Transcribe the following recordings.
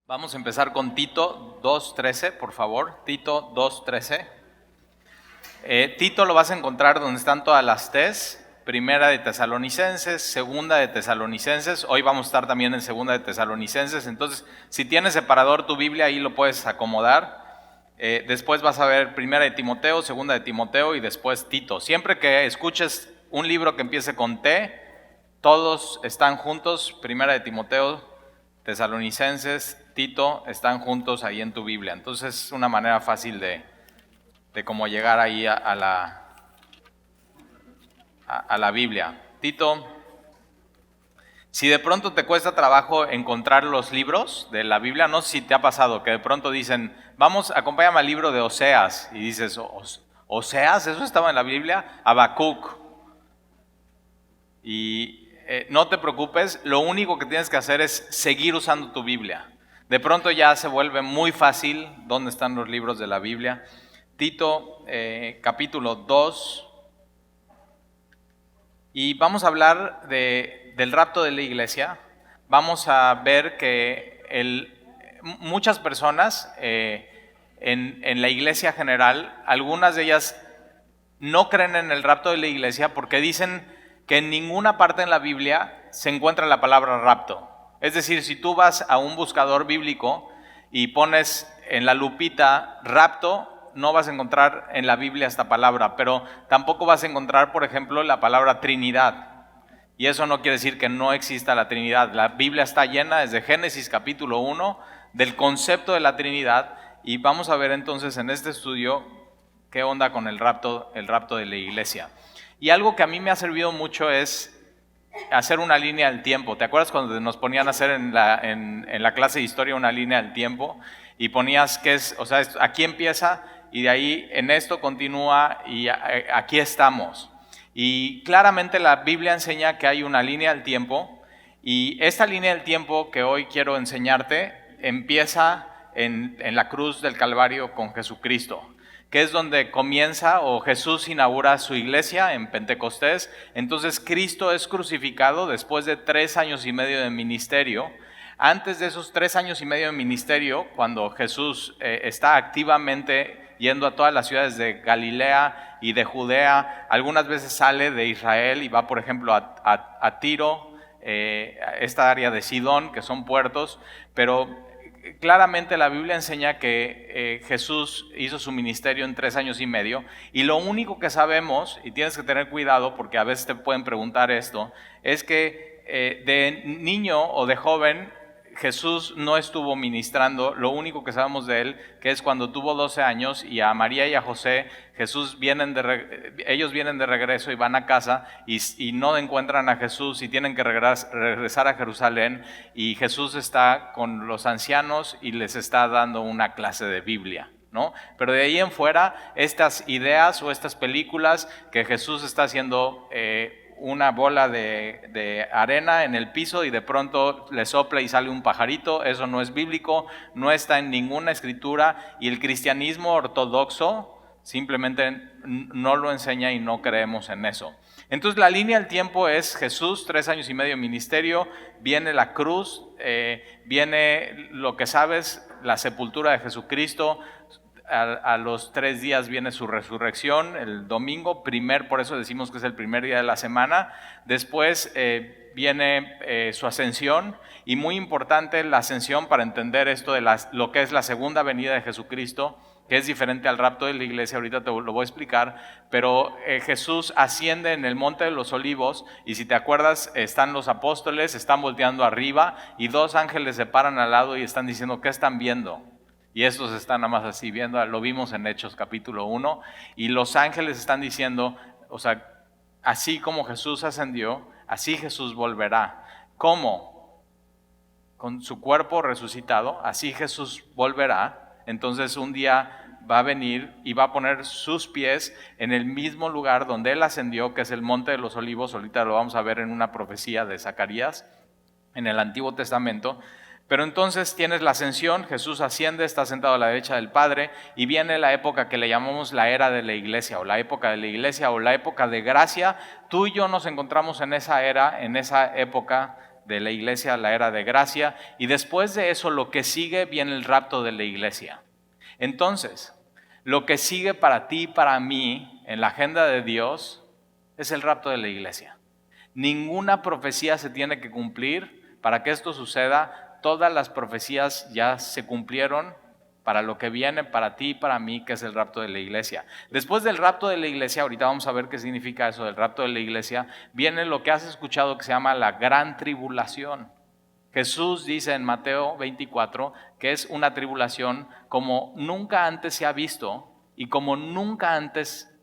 Vamos a empezar con Tito 2:13, por favor. Tito 2:13. Tito lo vas a encontrar donde están todas las T's. Primera de Tesalonicenses, segunda de Tesalonicenses. Hoy vamos a estar también en segunda de Tesalonicenses. Entonces, si tienes separador tu Biblia, ahí lo puedes acomodar. Después vas a ver primera de Timoteo, segunda de Timoteo y después Tito. Siempre que escuches un libro que empiece con T, todos están juntos. Primera de Timoteo, Tesalonicenses, Tito, están juntos ahí en tu Biblia. Entonces es una manera fácil de cómo llegar ahí a la Biblia. Tito, si de pronto te cuesta trabajo encontrar los libros de la Biblia, no sé si te ha pasado que de pronto dicen, vamos, acompáñame al libro de Oseas, y dices, ¿Oseas? ¿Eso estaba en la Biblia? Habacuc. Y no te preocupes, lo único que tienes que hacer es seguir usando tu Biblia. De pronto ya se vuelve muy fácil dónde están los libros de la Biblia. Tito, capítulo 2. Y vamos a hablar del rapto de la iglesia. Vamos a ver que muchas personas en la iglesia general, algunas de ellas no creen en el rapto de la iglesia porque dicen que en ninguna parte en la Biblia se encuentra la palabra rapto. Es decir, si tú vas a un buscador bíblico y pones en la lupita rapto, no vas a encontrar en la Biblia esta palabra, pero tampoco vas a encontrar, por ejemplo, la palabra Trinidad. Y eso no quiere decir que no exista la Trinidad. La Biblia está llena desde Génesis capítulo 1 del concepto de la Trinidad, y vamos a ver entonces en este estudio qué onda con el rapto de la iglesia. Y algo que a mí me ha servido mucho es hacer una línea del tiempo. ¿Te acuerdas cuando nos ponían a hacer en la clase de historia una línea del tiempo? Y ponías aquí empieza y de ahí en esto continúa y aquí estamos. Y claramente la Biblia enseña que hay una línea del tiempo, y esta línea del tiempo que hoy quiero enseñarte empieza en la cruz del Calvario con Jesucristo, que es donde comienza, o Jesús inaugura su iglesia en Pentecostés. Entonces Cristo es crucificado después de 3 años y medio de ministerio. Antes de esos 3 años y medio de ministerio, cuando Jesús está activamente yendo a todas las ciudades de Galilea y de Judea, algunas veces sale de Israel y va, por ejemplo, a Tiro, esta área de Sidón, que son puertos, pero claramente la Biblia enseña que Jesús hizo su ministerio en 3 años y medio, y lo único que sabemos, y tienes que tener cuidado porque a veces te pueden preguntar esto, es que de niño o de joven Jesús no estuvo ministrando. Lo único que sabemos de él, que es cuando tuvo 12 años y a María y a José, ellos vienen de regreso y van a casa y no encuentran a Jesús y tienen que regresar a Jerusalén, y Jesús está con los ancianos y les está dando una clase de Biblia, ¿no? Pero de ahí en fuera, estas ideas o estas películas que Jesús está haciendo una bola de arena en el piso y de pronto le sopla y sale un pajarito, eso no es bíblico, no está en ninguna escritura, y el cristianismo ortodoxo simplemente no lo enseña y no creemos en eso. Entonces la línea del tiempo es Jesús, 3 años y medio de ministerio, viene la cruz, viene lo que sabes, la sepultura de Jesucristo. A los 3 días viene su resurrección, el domingo, por eso decimos que es el primer día de la semana. Después viene su ascensión, y muy importante la ascensión para entender esto de lo que es la segunda venida de Jesucristo, que es diferente al rapto de la iglesia. Ahorita te lo voy a explicar, pero Jesús asciende en el Monte de los Olivos, y si te acuerdas, están los apóstoles, están volteando arriba, y 2 ángeles se paran al lado y están diciendo, ¿qué están viendo? Y estos están nada más así viendo, lo vimos en Hechos capítulo 1, y los ángeles están diciendo, así como Jesús ascendió, así Jesús volverá. ¿Cómo? Con su cuerpo resucitado, así Jesús volverá. Entonces un día va a venir y va a poner sus pies en el mismo lugar donde Él ascendió, que es el Monte de los Olivos. Ahorita lo vamos a ver en una profecía de Zacarías en el Antiguo Testamento. Pero entonces tienes la ascensión, Jesús asciende, está sentado a la derecha del Padre, y viene la época que le llamamos la era de la iglesia, o la época de la iglesia, o la época de gracia. Tú y yo nos encontramos en esa era, en esa época de la iglesia, la era de gracia, y después de eso lo que sigue viene el rapto de la iglesia. Entonces, lo que sigue para ti y para mí en la agenda de Dios es el rapto de la iglesia. Ninguna profecía se tiene que cumplir para que esto suceda. Todas las profecías ya se cumplieron para lo que viene para ti y para mí, que es el rapto de la iglesia. Después del rapto de la iglesia, ahorita vamos a ver qué significa eso del rapto de la iglesia, viene lo que has escuchado que se llama la gran tribulación. Jesús dice en Mateo 24 que es una tribulación como nunca antes se ha visto y como nunca antes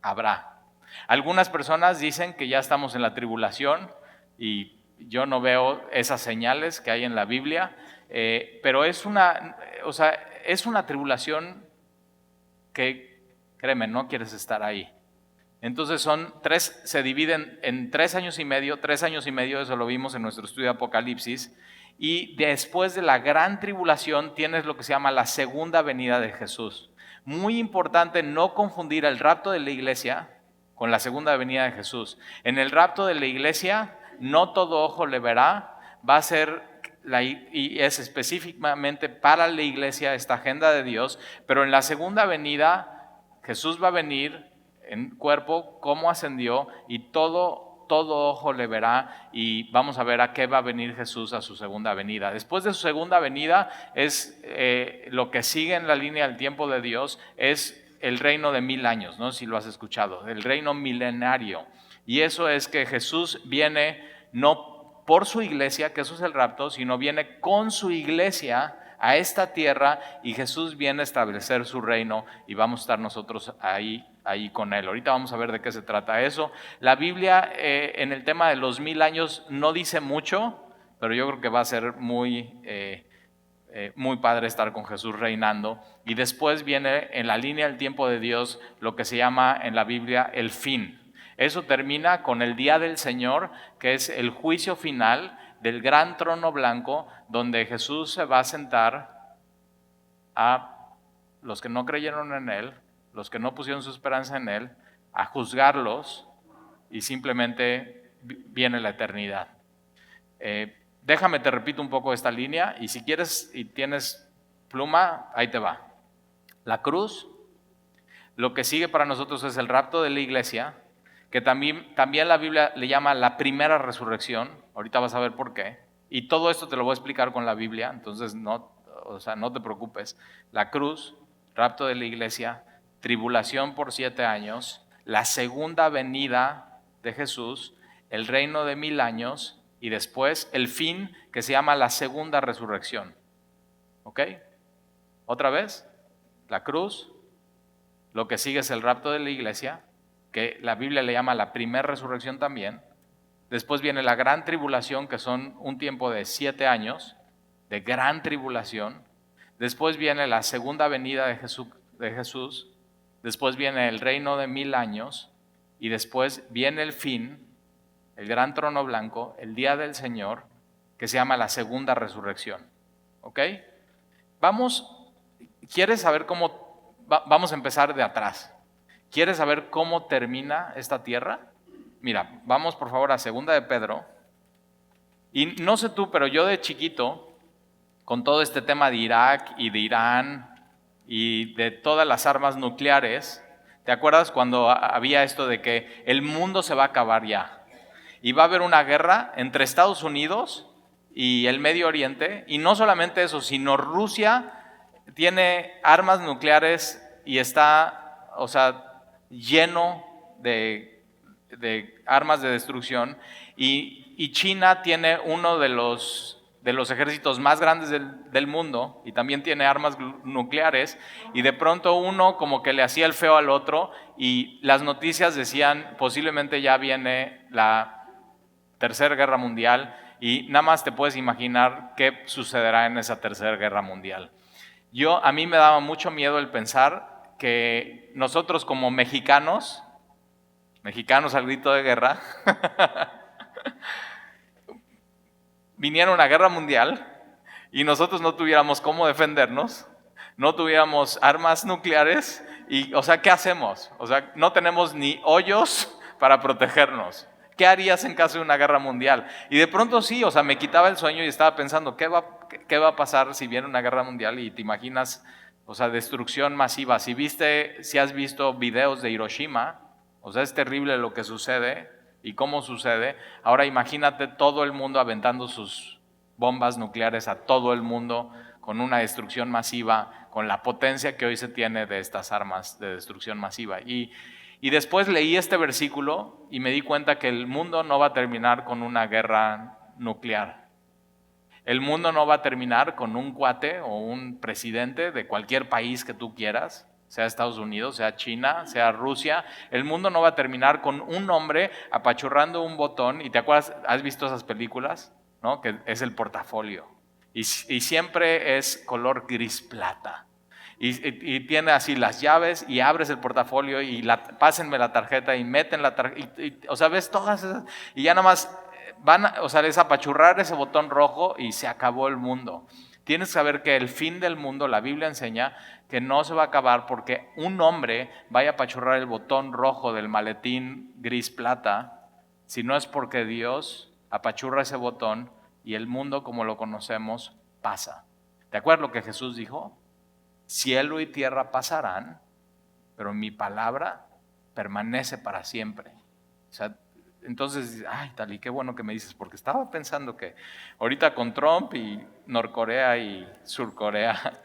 habrá. Algunas personas dicen que ya estamos en la tribulación y yo no veo esas señales que hay en la Biblia, pero es una tribulación que, créeme, no quieres estar ahí. Entonces se dividen en 3 años y medio, eso lo vimos en nuestro estudio de Apocalipsis, y después de la gran tribulación tienes lo que se llama la segunda venida de Jesús. Muy importante no confundir el rapto de la iglesia con la segunda venida de Jesús. En el rapto de la iglesia no todo ojo le verá, va a ser y es específicamente para la iglesia esta agenda de Dios, pero en la segunda venida Jesús va a venir en cuerpo como ascendió y todo ojo le verá, y vamos a ver a qué va a venir Jesús a su segunda venida. Después de su segunda venida es lo que sigue en la línea del tiempo de Dios, es el reino de 1000 años, no sé si lo has escuchado, el reino milenario. Y eso es que Jesús viene no por su iglesia, que eso es el rapto, sino viene con su iglesia a esta tierra, y Jesús viene a establecer su reino y vamos a estar nosotros ahí con Él. Ahorita vamos a ver de qué se trata eso. La Biblia en el tema de los 1000 años no dice mucho, pero yo creo que va a ser muy padre estar con Jesús reinando. Y después viene en la línea del tiempo de Dios lo que se llama en la Biblia el fin. Eso termina con el día del Señor, que es el juicio final del gran trono blanco, donde Jesús se va a sentar a los que no creyeron en Él, los que no pusieron su esperanza en Él, a juzgarlos, y simplemente viene la eternidad. Déjame te repito un poco esta línea, y si quieres y tienes pluma, ahí te va. La cruz, lo que sigue para nosotros es el rapto de la iglesia, que también la Biblia le llama la primera resurrección. Ahorita vas a ver por qué. Y todo esto te lo voy a explicar con la Biblia, entonces no te preocupes. La cruz, rapto de la iglesia, tribulación por 7 años, la segunda venida de Jesús, el reino de 1000 años, y después el fin, que se llama la segunda resurrección. ¿Ok? Otra vez, la cruz, lo que sigue es el rapto de la iglesia, que la Biblia le llama la primera resurrección también. Después viene la gran tribulación, que son un tiempo de 7 años de gran tribulación. Después viene la segunda venida de Jesús. Después viene el reino de 1000 años. Y después viene el fin, el gran trono blanco, el día del Señor, que se llama la segunda resurrección. ¿Ok? ¿Quieres saber cómo? Vamos a empezar de atrás. ¿Quieres saber cómo termina esta tierra? Mira, vamos por favor a 2 de Pedro. Y no sé tú, pero yo de chiquito, con todo este tema de Irak y de Irán y de todas las armas nucleares, ¿te acuerdas cuando había esto de que el mundo se va a acabar ya? Y va a haber una guerra entre Estados Unidos y el Medio Oriente, y no solamente eso, sino Rusia tiene armas nucleares y está, lleno de armas de destrucción, y China tiene uno de los ejércitos más grandes del mundo y también tiene armas nucleares, y de pronto uno como que le hacía el feo al otro, y las noticias decían posiblemente ya viene la Tercera Guerra Mundial, y nada más te puedes imaginar qué sucederá en esa Tercera Guerra Mundial. A mí me daba mucho miedo el pensar que nosotros como mexicanos al grito de guerra, viniera una guerra mundial y nosotros no tuviéramos cómo defendernos, no tuviéramos armas nucleares, y, ¿qué hacemos? No tenemos ni hoyos para protegernos. ¿Qué harías en caso de una guerra mundial? Y de pronto sí, o sea, me quitaba el sueño y estaba pensando, ¿qué va a pasar si viene una guerra mundial? Y te imaginas, o sea, destrucción masiva. Si has visto videos de Hiroshima, o sea, es terrible lo que sucede y cómo sucede. Ahora imagínate todo el mundo aventando sus bombas nucleares a todo el mundo con una destrucción masiva, con la potencia que hoy se tiene de estas armas de destrucción masiva. Y después leí este versículo y me di cuenta que el mundo no va a terminar con una guerra nuclear. El mundo no va a terminar con un cuate o un presidente de cualquier país que tú quieras, sea Estados Unidos, sea China, sea Rusia. El mundo no va a terminar con un hombre apachurrando un botón. ¿Y te acuerdas? ¿Has visto esas películas? ¿No? Que es el portafolio. Y siempre es color gris plata. Y tiene así las llaves y abres el portafolio y pásenme la tarjeta y meten la tarjeta. O sea, ves todas esas. Y ya nada más o sea, es apachurrar ese botón rojo y se acabó el mundo. Tienes que saber que el fin del mundo, la Biblia enseña que no se va a acabar porque un hombre vaya a apachurrar el botón rojo del maletín gris plata, si no es porque Dios apachurra ese botón y el mundo como lo conocemos pasa. ¿Te acuerdas lo que Jesús dijo? Cielo y tierra pasarán, pero mi palabra permanece para siempre. O sea, entonces, ay, Tali, qué bueno que me dices, porque estaba pensando que ahorita con Trump y Norcorea y Surcorea,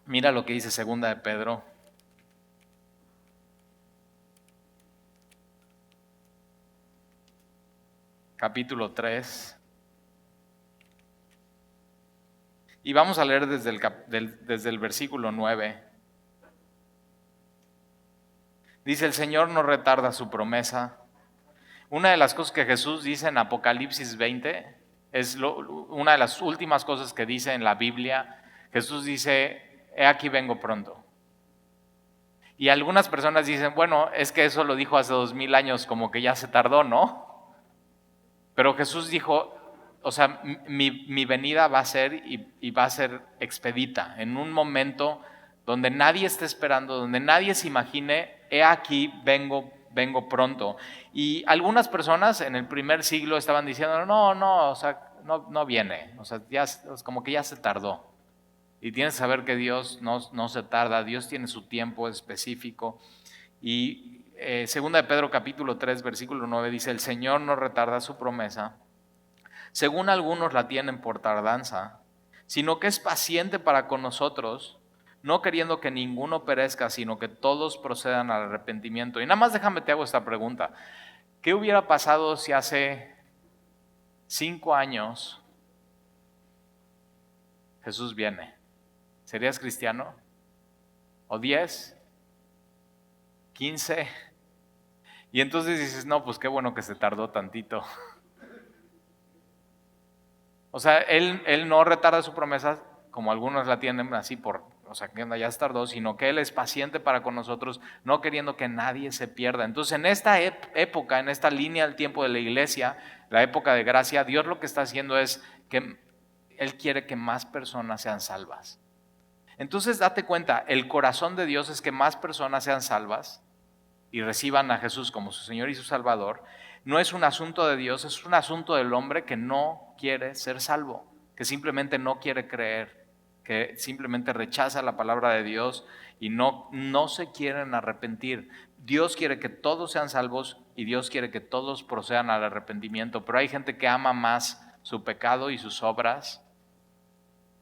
mira lo que dice Segunda de Pedro. Capítulo 3. Y vamos a leer desde el versículo 9. Dice, el Señor no retarda su promesa. Una de las cosas que Jesús dice en Apocalipsis 20, es una de las últimas cosas que dice en la Biblia. Jesús dice, he aquí vengo pronto. Y algunas personas dicen, bueno, es que eso lo dijo hace 2000 años, como que ya se tardó, ¿no? Pero Jesús dijo, o sea, mi venida va a ser y va a ser expedita, en un momento donde nadie esté esperando, donde nadie se imagine, he aquí, vengo pronto. Y algunas personas en el primer siglo estaban diciendo, no, o sea, no viene, o sea, ya, como que ya se tardó. Y tienes que saber que Dios no se tarda, Dios tiene su tiempo específico. Y segunda de Pedro capítulo 3, versículo 9 dice, el Señor no retarda su promesa, según algunos la tienen por tardanza, sino que es paciente para con nosotros, no queriendo que ninguno perezca, sino que todos procedan al arrepentimiento. Y nada más déjame te hago esta pregunta. ¿Qué hubiera pasado si hace 5 años Jesús viene? ¿Serías cristiano? ¿O 10? ¿15? Y entonces dices, no, pues qué bueno que se tardó tantito. O sea, él no retarda su promesa como algunos la tienen así o sea, que ya se tardó, sino que Él es paciente para con nosotros, no queriendo que nadie se pierda. Entonces, en esta época, en esta línea del tiempo de la iglesia, la época de gracia, Dios lo que está haciendo es que Él quiere que más personas sean salvas. Entonces, date cuenta, el corazón de Dios es que más personas sean salvas y reciban a Jesús como su Señor y su Salvador. No es un asunto de Dios, es un asunto del hombre que no quiere ser salvo, que simplemente no quiere creer, que simplemente rechaza la palabra de Dios y no se quieren arrepentir. Dios quiere que todos sean salvos y Dios quiere que todos procedan al arrepentimiento, pero hay gente que ama más su pecado y sus obras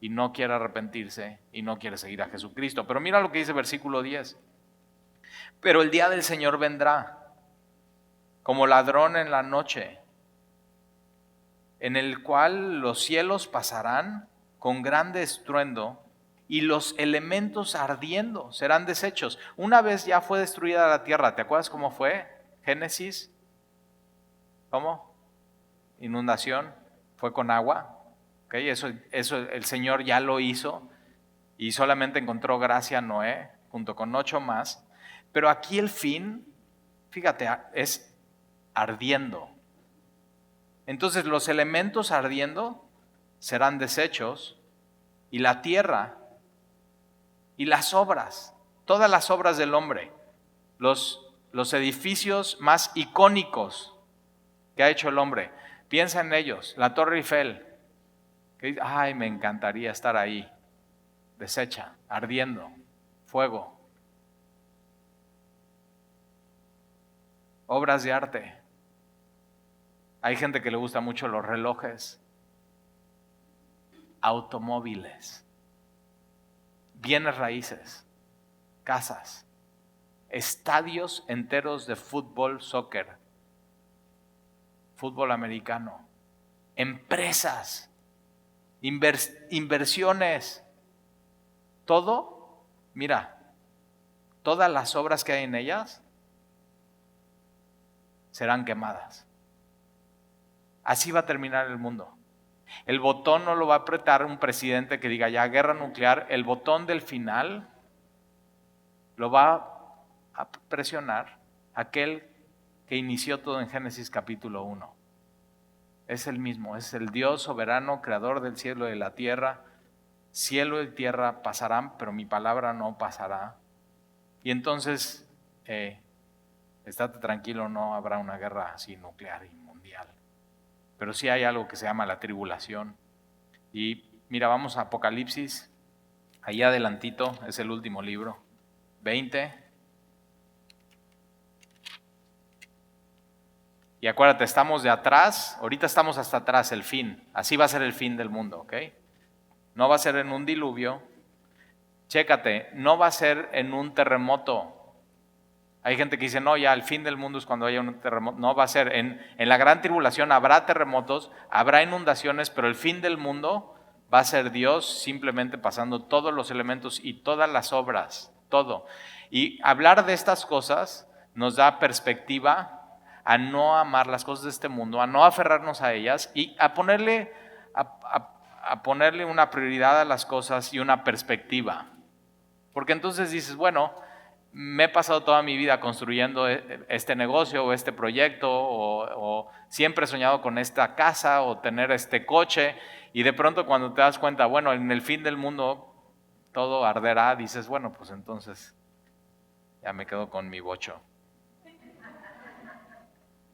y no quiere arrepentirse y no quiere seguir a Jesucristo. Pero mira lo que dice versículo 10. Pero el día del Señor vendrá como ladrón en la noche, en el cual los cielos pasarán con grande estruendo y los elementos ardiendo serán deshechos. Una vez ya fue destruida la tierra, ¿te acuerdas cómo fue? Génesis, ¿cómo? Inundación, fue con agua. ¿Okay? Eso el Señor ya lo hizo y solamente encontró gracia a Noé junto con 8 más. Pero aquí el fin, fíjate, es ardiendo. Entonces los elementos ardiendo serán deshechos y la tierra y las obras, todas las obras del hombre, los los edificios más icónicos que ha hecho el hombre. Piensa en ellos, la Torre Eiffel, que dice, ay, me encantaría estar ahí, deshecha, ardiendo, fuego. Obras de arte. Hay gente que le gusta mucho los relojes, automóviles, bienes raíces, casas, estadios enteros de fútbol, soccer, fútbol americano, empresas, inversiones, todo, mira, todas las obras que hay en ellas serán quemadas. Así va a terminar el mundo. El botón no lo va a apretar un presidente que diga ya guerra nuclear. El botón del final lo va a presionar aquel que inició todo en Génesis capítulo 1. Es el mismo, es el Dios soberano, creador del cielo y de la tierra. Cielo y tierra pasarán, pero mi palabra no pasará. Y entonces, estate tranquilo, no habrá una guerra así nuclear y mundial. Pero sí hay algo que se llama la tribulación. Y mira, vamos a Apocalipsis, allá adelantito, es el último libro, 20. Y acuérdate, estamos de atrás, ahorita estamos hasta atrás, el fin. Así va a ser el fin del mundo, ¿ok? No va a ser en un diluvio. Chécate, no va a ser en un terremoto. Hay gente que dice, no, ya el fin del mundo es cuando haya un terremoto. No, va a ser, en la gran tribulación habrá terremotos, habrá inundaciones, pero el fin del mundo va a ser Dios simplemente pasando todos los elementos y todas las obras, todo. Y hablar de estas cosas nos da perspectiva a no amar las cosas de este mundo, a no aferrarnos a ellas y a ponerle una prioridad a las cosas y una perspectiva. Porque entonces dices, bueno, me he pasado toda mi vida construyendo este negocio o este proyecto o siempre he soñado con esta casa o tener este coche y de pronto cuando te das cuenta, bueno, en el fin del mundo todo arderá, dices, bueno, pues entonces ya me quedo con mi bocho.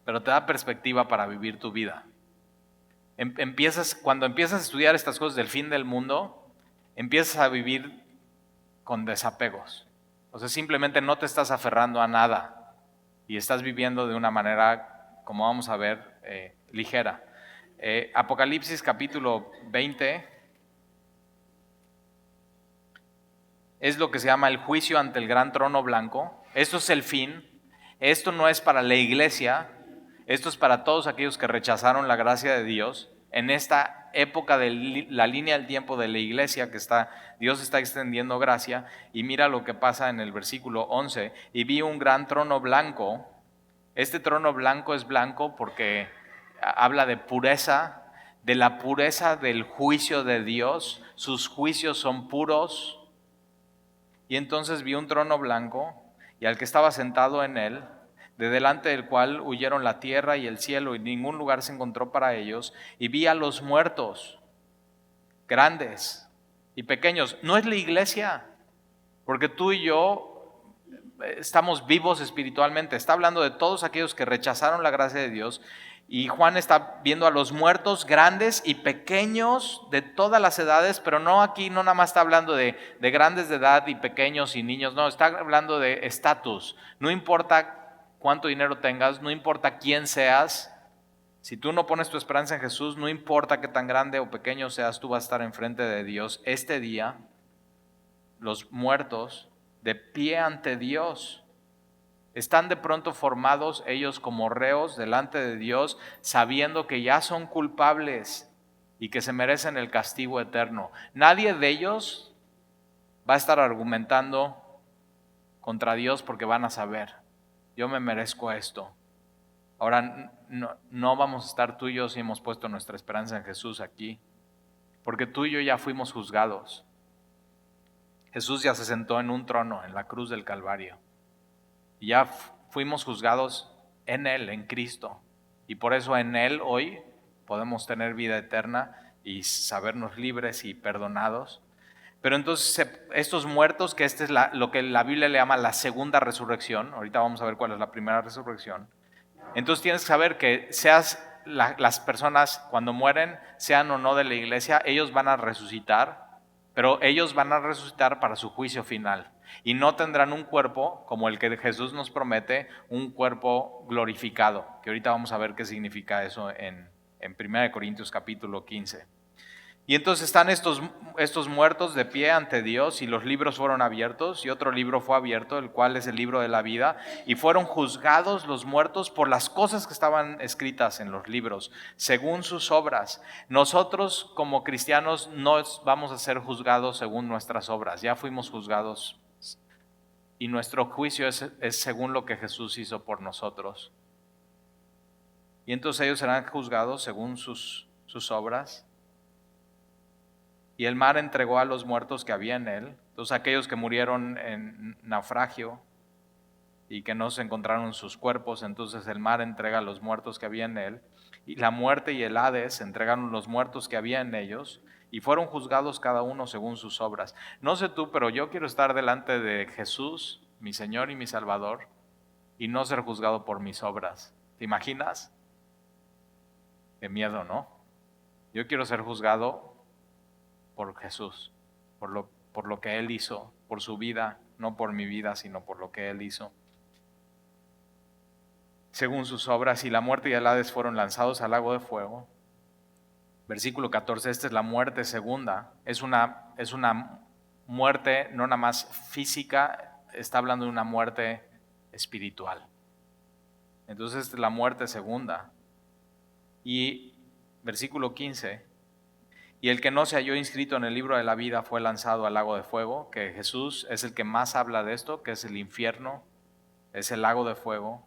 Pero te da perspectiva para vivir tu vida. Cuando empiezas a estudiar estas cosas del fin del mundo, empiezas a vivir con desapegos. O sea, simplemente no te estás aferrando a nada y estás viviendo de una manera, como vamos a ver, ligera. Apocalipsis capítulo 20 es lo que se llama el juicio ante el gran trono blanco. Esto es el fin. Esto no es para la iglesia. Esto es para todos aquellos que rechazaron la gracia de Dios en esta época de la línea del tiempo de la iglesia que Dios está extendiendo gracia. Y mira lo que pasa en el versículo 11. Y vi un gran trono blanco. Este trono blanco es blanco porque habla de pureza, de la pureza del juicio de Dios. Sus juicios son puros. Y entonces vi un trono blanco y al que estaba sentado en él, de delante del cual huyeron la tierra y el cielo, y ningún lugar se encontró para ellos. Y vi a los muertos, grandes y pequeños. No es la iglesia, porque tú y yo estamos vivos espiritualmente. Está hablando de todos aquellos que rechazaron la gracia de Dios. Y Juan está viendo a los muertos grandes y pequeños de todas las edades, pero no aquí, no nada más está hablando de grandes de edad y pequeños y niños, no, está hablando de estatus. No importa cuánto dinero tengas, no importa quién seas, si tú no pones tu esperanza en Jesús, no importa qué tan grande o pequeño seas, tú vas a estar enfrente de Dios. Este día, los muertos de pie ante Dios están de pronto formados ellos como reos delante de Dios, sabiendo que ya son culpables y que se merecen el castigo eterno. Nadie de ellos va a estar argumentando contra Dios porque van a saber, yo me merezco esto. Ahora, no vamos a estar tú y yo si hemos puesto nuestra esperanza en Jesús aquí, porque tú y yo ya fuimos juzgados. Jesús ya se sentó en un trono en la cruz del Calvario. Y ya fuimos juzgados en Él, en Cristo. Y por eso en Él hoy podemos tener vida eterna y sabernos libres y perdonados. Pero entonces estos muertos, que este es lo que la Biblia le llama la segunda resurrección, ahorita vamos a ver cuál es la primera resurrección. Entonces tienes que saber que las personas cuando mueren, sean o no de la iglesia, ellos van a resucitar, pero ellos van a resucitar para su juicio final. Y no tendrán un cuerpo como el que Jesús nos promete, un cuerpo glorificado, que ahorita vamos a ver qué significa eso en 1 Corintios capítulo 15. Y entonces están estos muertos de pie ante Dios, y los libros fueron abiertos, y otro libro fue abierto, el cual es el libro de la vida, y fueron juzgados los muertos por las cosas que estaban escritas en los libros, según sus obras. Nosotros como cristianos no vamos a ser juzgados según nuestras obras, ya fuimos juzgados, y nuestro juicio es según lo que Jesús hizo por nosotros. Y entonces ellos serán juzgados según sus obras. Y el mar entregó a los muertos que había en él. Entonces aquellos que murieron en naufragio y que no se encontraron sus cuerpos, entonces el mar entrega a los muertos que había en él. Y la muerte y el Hades entregaron los muertos que había en ellos, y fueron juzgados cada uno según sus obras. No sé tú, pero yo quiero estar delante de Jesús, mi Señor y mi Salvador, y no ser juzgado por mis obras. ¿Te imaginas? Qué miedo, ¿no? Yo quiero ser juzgado por Jesús, por lo que Él hizo, por su vida, no por mi vida, sino por lo que Él hizo. Según sus obras, y la muerte y el Hades fueron lanzados al lago de fuego. Versículo 14, esta es la muerte segunda. Es una muerte no nada más física, está hablando de una muerte espiritual. Entonces esta es la muerte segunda. Y versículo 15, y el que no se halló inscrito en el libro de la vida fue lanzado al lago de fuego, que Jesús es el que más habla de esto, que es el infierno, es el lago de fuego.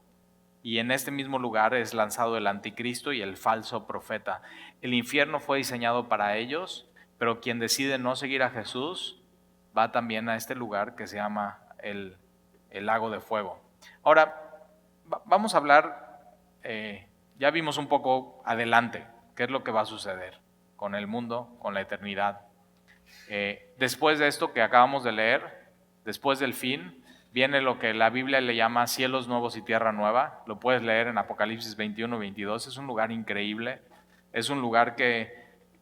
Y en este mismo lugar es lanzado el anticristo y el falso profeta. El infierno fue diseñado para ellos, pero quien decide no seguir a Jesús va también a este lugar que se llama el lago de fuego. Ahora, vamos a hablar, ya vimos un poco adelante, qué es lo que va a suceder con el mundo, con la eternidad. Después de esto que acabamos de leer, después del fin, viene lo que la Biblia le llama cielos nuevos y tierra nueva. Lo puedes leer en Apocalipsis 21, 22. Es un lugar increíble. Es un lugar que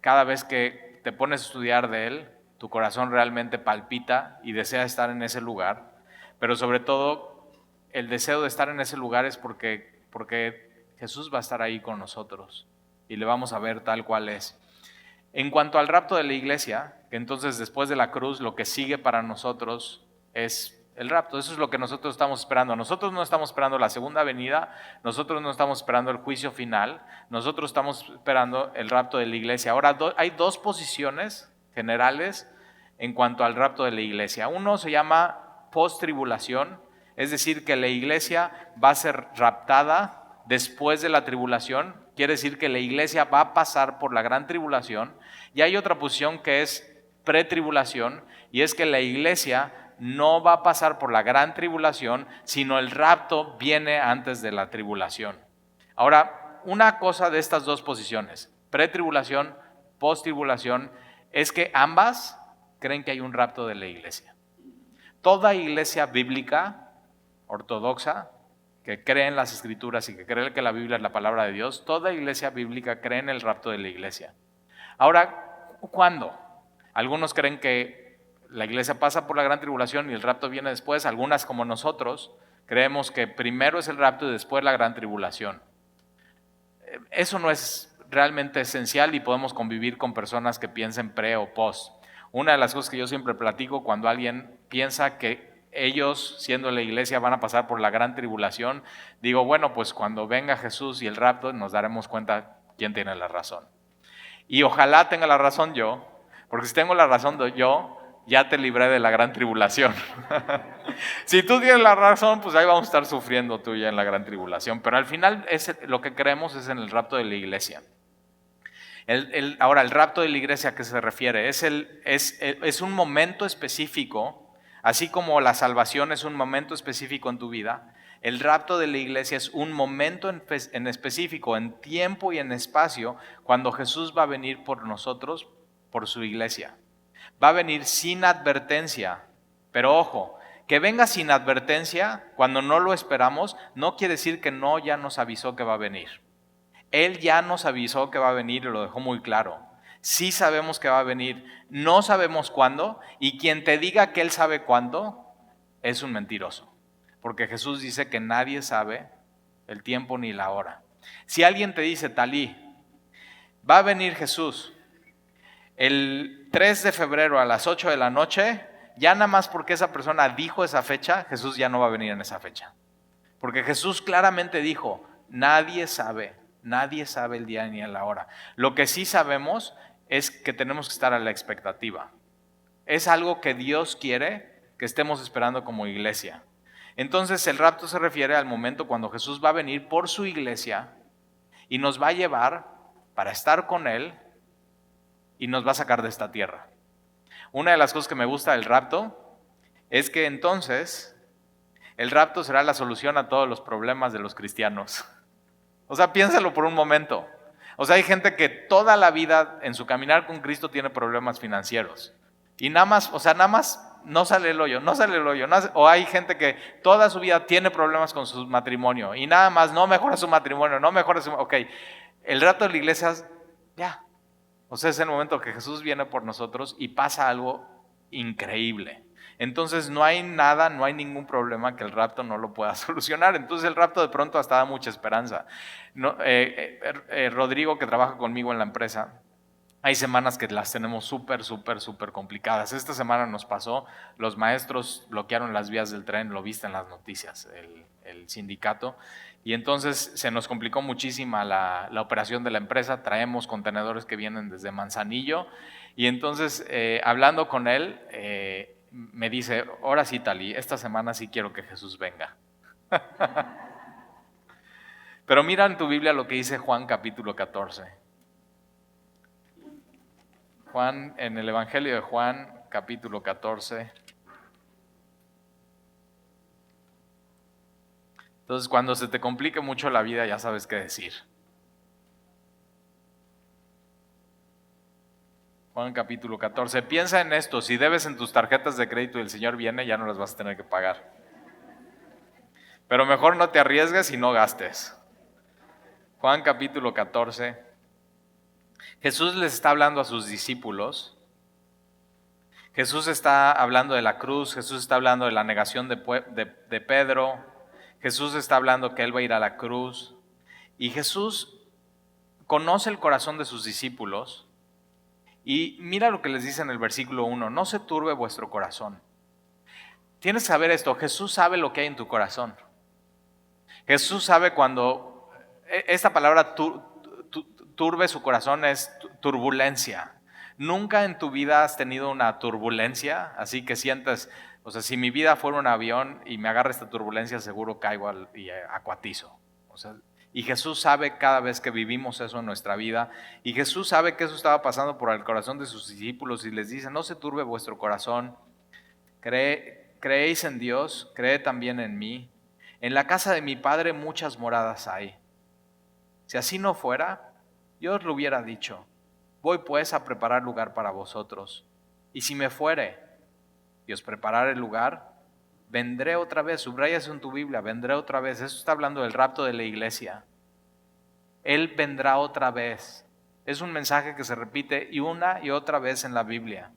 cada vez que te pones a estudiar de él, tu corazón realmente palpita y desea estar en ese lugar. Pero sobre todo, el deseo de estar en ese lugar es porque Jesús va a estar ahí con nosotros y le vamos a ver tal cual es. En cuanto al rapto de la iglesia, que entonces después de la cruz lo que sigue para nosotros es el rapto. Eso es lo que nosotros estamos esperando. Nosotros no estamos esperando la segunda venida, nosotros no estamos esperando el juicio final, nosotros estamos esperando el rapto de la iglesia. Ahora hay dos posiciones generales en cuanto al rapto de la iglesia. Uno se llama post-tribulación, es decir, que la iglesia va a ser raptada después de la tribulación. Quiere decir que la iglesia va a pasar por la gran tribulación. Y hay otra posición que es pretribulación, y es que la iglesia no va a pasar por la gran tribulación, sino el rapto viene antes de la tribulación. Ahora, una cosa de estas dos posiciones, pretribulación, posttribulación, es que ambas creen que hay un rapto de la iglesia. Toda iglesia bíblica, ortodoxa, que cree en las escrituras y que cree que la Biblia es la palabra de Dios, toda iglesia bíblica cree en el rapto de la iglesia. Ahora, ¿cuándo? Algunos creen que la iglesia pasa por la gran tribulación y el rapto viene después. Algunas, como nosotros, creemos que primero es el rapto y después la gran tribulación. Eso no es realmente esencial y podemos convivir con personas que piensen pre o post. Una de las cosas que yo siempre platico cuando alguien piensa que ellos, siendo la iglesia, van a pasar por la gran tribulación, digo, bueno, pues cuando venga Jesús y el rapto nos daremos cuenta quién tiene la razón. Y ojalá tenga la razón yo, porque si tengo la razón yo, ya te libré de la gran tribulación. Si tú tienes la razón, pues ahí vamos a estar sufriendo tú ya en la gran tribulación. Pero al final lo que creemos es en el rapto de la iglesia. Ahora, el rapto de la iglesia, ¿a qué se refiere? Es un momento específico. Así como la salvación es un momento específico en tu vida, el rapto de la iglesia es un momento en específico, en tiempo y en espacio, cuando Jesús va a venir por nosotros, por su iglesia. Va a venir sin advertencia. Pero ojo, que venga sin advertencia cuando no lo esperamos, no quiere decir que no ya nos avisó que va a venir. Él ya nos avisó que va a venir y lo dejó muy claro. Sí sabemos que va a venir, no sabemos cuándo, y quien te diga que Él sabe cuándo es un mentiroso. Porque Jesús dice que nadie sabe el tiempo ni la hora. Si alguien te dice, Talí, va a venir Jesús el 3 de febrero a las 8 de la noche, ya nada más porque esa persona dijo esa fecha, Jesús ya no va a venir en esa fecha. Porque Jesús claramente dijo, nadie sabe el día ni la hora. Lo que sí sabemos es que tenemos que estar a la expectativa. Es algo que Dios quiere que estemos esperando como iglesia. Entonces el rapto se refiere al momento cuando Jesús va a venir por su iglesia y nos va a llevar para estar con Él y nos va a sacar de esta tierra. Una de las cosas que me gusta del rapto es que entonces el rapto será la solución a todos los problemas de los cristianos. O sea, piénsalo por un momento. O sea, hay gente que toda la vida en su caminar con Cristo tiene problemas financieros. Y nada más no sale el hoyo. O hay gente que toda su vida tiene problemas con su matrimonio y nada más no mejora su matrimonio, Ok, el rapto de la iglesia, ya. O sea, es el momento que Jesús viene por nosotros y pasa algo increíble. Entonces no hay ningún problema que el rapto no lo pueda solucionar. Entonces el rapto de pronto hasta da mucha esperanza. Rodrigo, que trabaja conmigo en la empresa, hay semanas que las tenemos súper complicadas. Esta semana nos pasó, los maestros bloquearon las vías del tren, lo viste en las noticias, el sindicato. Y entonces se nos complicó muchísima la operación de la empresa. Traemos contenedores que vienen desde Manzanillo. Y entonces, hablando con él, me dice, ahora sí, Talí, esta semana sí quiero que Jesús venga. Pero mira en tu Biblia lo que dice Juan capítulo 14. Juan, en el Evangelio de Juan capítulo 14. Entonces, cuando se te complique mucho la vida, ya sabes qué decir. Juan capítulo 14. Piensa en esto, si debes en tus tarjetas de crédito y el Señor viene, ya no las vas a tener que pagar. Pero mejor no te arriesgues y no gastes. Juan capítulo 14. Jesús les está hablando a sus discípulos. Jesús está hablando de la cruz, Jesús está hablando de la negación de Pedro. Jesús está hablando que Él va a ir a la cruz. Y Jesús conoce el corazón de sus discípulos. Y mira lo que les dice en el versículo 1, no se turbe vuestro corazón. Tienes que saber esto, Jesús sabe lo que hay en tu corazón. Jesús sabe cuando, esta palabra turbe su corazón es turbulencia. Nunca en tu vida has tenido una turbulencia, así que sientes, o sea, si mi vida fuera un avión y me agarra esta turbulencia, seguro caigo y acuatizo. O sea, y Jesús sabe cada vez que vivimos eso en nuestra vida, y Jesús sabe que eso estaba pasando por el corazón de sus discípulos y les dice, no se turbe vuestro corazón, creéis en Dios, creed también en mí. En la casa de mi Padre muchas moradas hay. Si así no fuera, yo os lo hubiera dicho. Voy pues a preparar lugar para vosotros. Y si me fuere y os preparare el lugar, vendré otra vez. Subrayas en tu Biblia, vendré otra vez. Eso está hablando del rapto de la iglesia. Él vendrá otra vez. Es un mensaje que se repite y una y otra vez en la Biblia.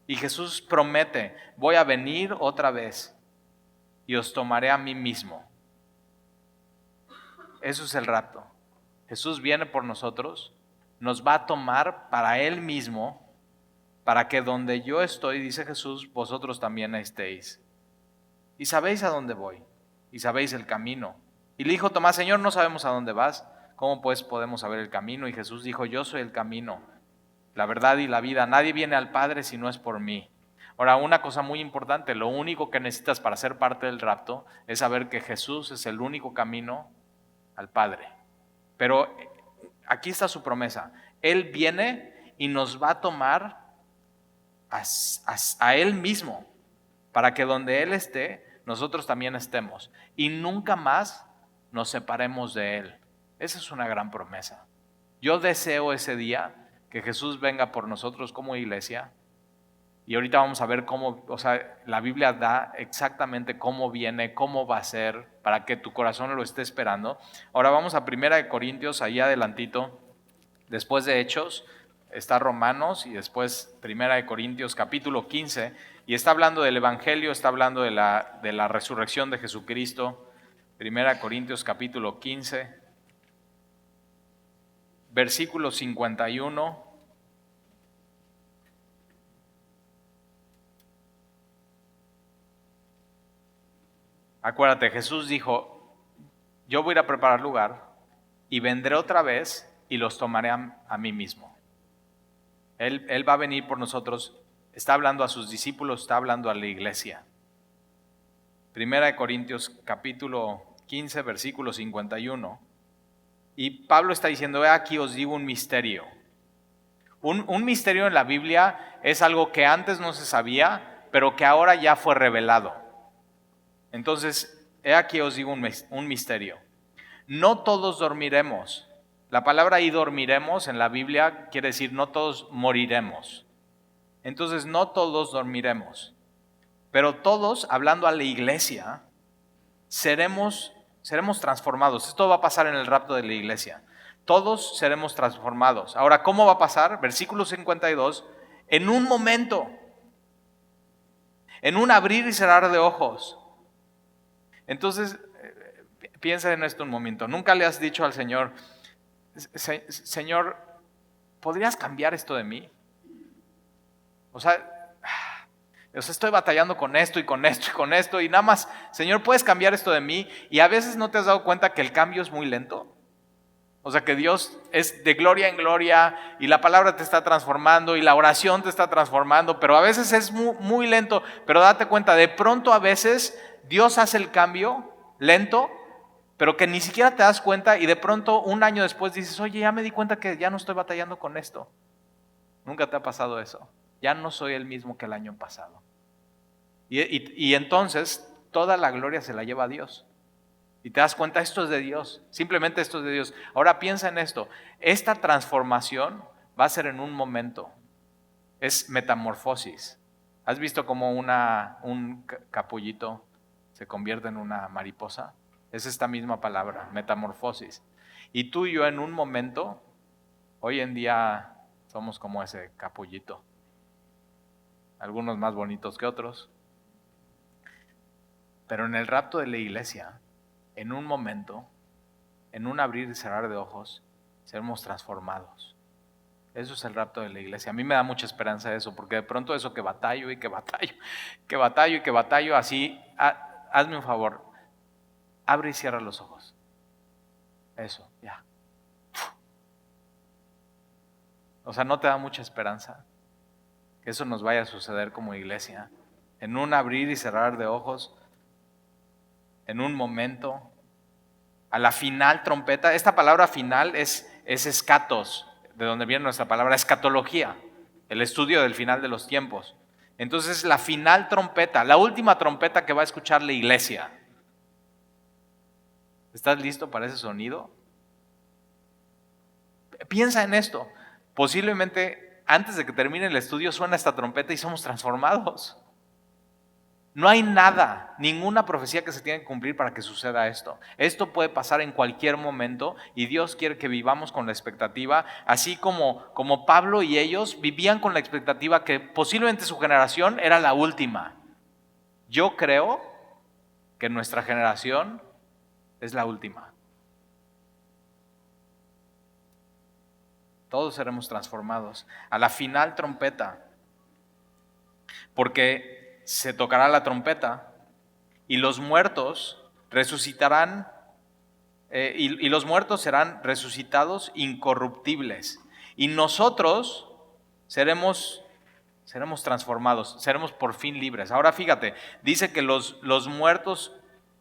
Y Jesús promete, voy a venir otra vez y os tomaré a mí mismo. Eso es el rapto. Jesús viene por nosotros, nos va a tomar para Él mismo, para que donde yo estoy, dice Jesús, vosotros también estéis. Y sabéis a dónde voy, y sabéis el camino. Y le dijo Tomás, Señor, no sabemos a dónde vas, ¿cómo pues podemos saber el camino? Y Jesús dijo, yo soy el camino, la verdad y la vida. Nadie viene al Padre si no es por mí. Ahora, una cosa muy importante, lo único que necesitas para ser parte del rapto es saber que Jesús es el único camino al Padre. Pero aquí está su promesa. Él viene y nos va a tomar a Él mismo, para que donde Él esté, nosotros también estemos. Y nunca más nos separemos de Él. Esa es una gran promesa. Yo deseo ese día que Jesús venga por nosotros como iglesia Y ahorita vamos a ver cómo, o sea, la Biblia da exactamente cómo viene, cómo va a ser, para que tu corazón lo esté esperando. Ahora vamos a 1 Corintios, ahí adelantito, después de Hechos, está Romanos y después 1 Corintios capítulo 15, y está hablando del Evangelio, está hablando de la resurrección de Jesucristo. 1 Corintios capítulo 15, versículo 51. Acuérdate, Jesús dijo, yo voy a ir a preparar lugar y vendré otra vez y los tomaré a mí mismo. Él va a venir por nosotros, está hablando a sus discípulos, está hablando a la iglesia. 1 Corintios capítulo 15, versículo 51. Y Pablo está diciendo, aquí os digo un misterio. Un misterio en la Biblia es algo que antes no se sabía, pero que ahora ya fue revelado. Entonces, aquí os digo un misterio. No todos dormiremos. La palabra ahí dormiremos en la Biblia quiere decir no todos moriremos. Entonces, no todos dormiremos. Pero todos, hablando a la iglesia, seremos transformados. Esto va a pasar en el rapto de la iglesia. Todos seremos transformados. Ahora, ¿cómo va a pasar? Versículo 52. En un momento, en un abrir y cerrar de ojos. Entonces, piensa en esto un momento. ¿Nunca le has dicho al Señor, Señor, ¿podrías cambiar esto de mí? O sea, estoy batallando con esto y con esto y con esto y nada más, Señor, ¿puedes cambiar esto de mí? Y a veces no te has dado cuenta que el cambio es muy lento. O sea, que Dios es de gloria en gloria y la palabra te está transformando y la oración te está transformando, pero a veces es muy, muy lento. Pero date cuenta, de pronto a veces Dios hace el cambio lento, pero que ni siquiera te das cuenta y de pronto un año después dices, oye, ya me di cuenta que ya no estoy batallando con esto. ¿Nunca te ha pasado eso? Ya no soy el mismo que el año pasado. Y entonces toda la gloria se la lleva a Dios. Y te das cuenta, esto es de Dios, simplemente esto es de Dios. Ahora piensa en esto, esta transformación va a ser en un momento, es metamorfosis. ¿Has visto cómo un capullito se convierte en una mariposa? Es esta misma palabra, metamorfosis. Y tú y yo en un momento, hoy en día somos como ese capullito, algunos más bonitos que otros, pero en el rapto de la iglesia, en un momento, en un abrir y cerrar de ojos, seremos transformados. Eso es el rapto de la iglesia. A mí me da mucha esperanza eso, porque de pronto eso que batallo y que batallo, que batallo y que batallo, así, hazme un favor, abre y cierra los ojos. Eso, ya. O sea, ¿no te da mucha esperanza que eso nos vaya a suceder como iglesia? En un abrir y cerrar de ojos, en un momento, a la final trompeta. Esta palabra final es escatos, de donde viene nuestra palabra escatología, el estudio del final de los tiempos. Entonces la final trompeta, la última trompeta que va a escuchar la iglesia. ¿Estás listo para ese sonido? Piensa en esto. Posiblemente antes de que termine el estudio suena esta trompeta y somos transformados. No hay nada, ninguna profecía que se tiene que cumplir para que suceda esto. Esto puede pasar en cualquier momento y Dios quiere que vivamos con la expectativa, así como Pablo y ellos vivían con la expectativa que posiblemente su generación era la última. Yo creo que nuestra generación es la última. Todos seremos transformados a la final trompeta, porque se tocará la trompeta y los muertos resucitarán y los muertos serán resucitados incorruptibles y nosotros seremos transformados, seremos por fin libres. Ahora fíjate, dice que los muertos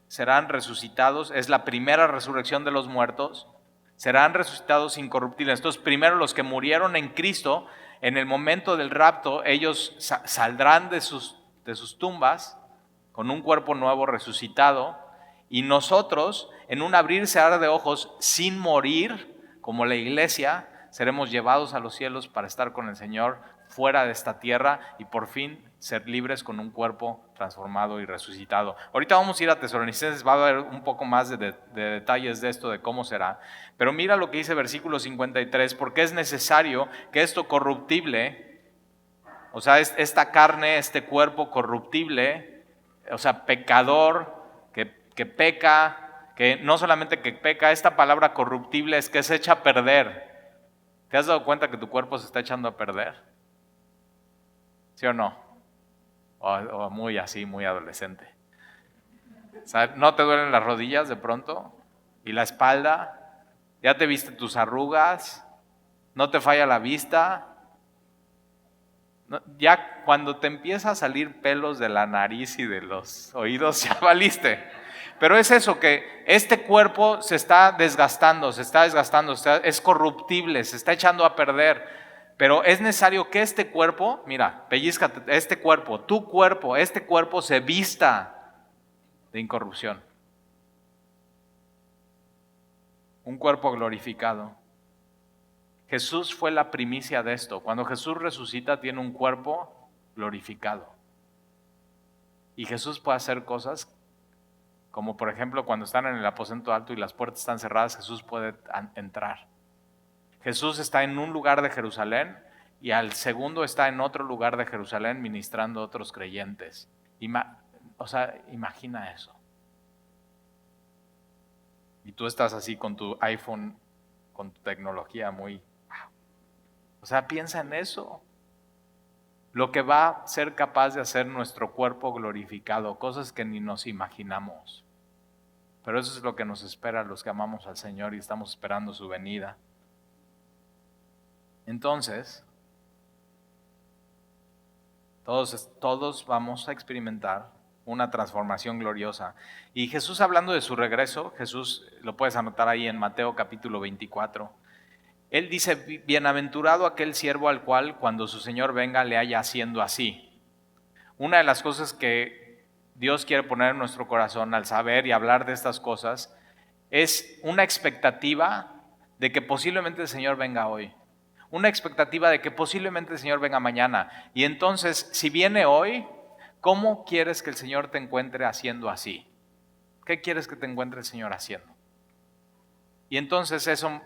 serán resucitados, es la primera resurrección de los muertos, serán resucitados incorruptibles. Entonces primero los que murieron en Cristo, en el momento del rapto, ellos saldrán de sus tumbas con un cuerpo nuevo resucitado y nosotros en un abrir y cerrar de ojos sin morir como la iglesia seremos llevados a los cielos para estar con el Señor fuera de esta tierra y por fin ser libres con un cuerpo transformado y resucitado. Ahorita vamos a ir a Tesalonicenses, va a haber un poco más de detalles de esto, de cómo será. Pero mira lo que dice versículo 53, porque es necesario que esto corruptible, o sea, esta carne, este cuerpo corruptible, o sea, pecador, que peca, que no solamente que peca, esta palabra corruptible es que se echa a perder. ¿Te has dado cuenta que tu cuerpo se está echando a perder? ¿Sí o no? O muy así, muy adolescente. O sea, ¿no te duelen las rodillas de pronto? ¿Y la espalda? ¿Ya te viste tus arrugas? ¿No te falla la vista? Ya cuando te empieza a salir pelos de la nariz y de los oídos, ya valiste. Pero es eso, que este cuerpo se está desgastando, es corruptible, se está echando a perder. Pero es necesario que este cuerpo, mira, pellízcate, este cuerpo se vista de incorrupción. Un cuerpo glorificado. Jesús fue la primicia de esto. Cuando Jesús resucita, tiene un cuerpo glorificado. Y Jesús puede hacer cosas como, por ejemplo, cuando están en el aposento alto y las puertas están cerradas, Jesús puede entrar. Jesús está en un lugar de Jerusalén y al segundo está en otro lugar de Jerusalén ministrando a otros creyentes. Imagina eso. Y tú estás así con tu iPhone, con tu tecnología muy... O sea, piensa en eso. Lo que va a ser capaz de hacer nuestro cuerpo glorificado, cosas que ni nos imaginamos. Pero eso es lo que nos espera a los que amamos al Señor y estamos esperando su venida. Entonces, todos vamos a experimentar una transformación gloriosa. Y Jesús, hablando de su regreso, Jesús, lo puedes anotar ahí en Mateo capítulo 24, Él dice, bienaventurado aquel siervo al cual cuando su Señor venga le haya haciendo así. Una de las cosas que Dios quiere poner en nuestro corazón al saber y hablar de estas cosas es una expectativa de que posiblemente el Señor venga hoy. Una expectativa de que posiblemente el Señor venga mañana. Y entonces, si viene hoy, ¿cómo quieres que el Señor te encuentre haciendo así? ¿Qué quieres que te encuentre el Señor haciendo? Y entonces eso,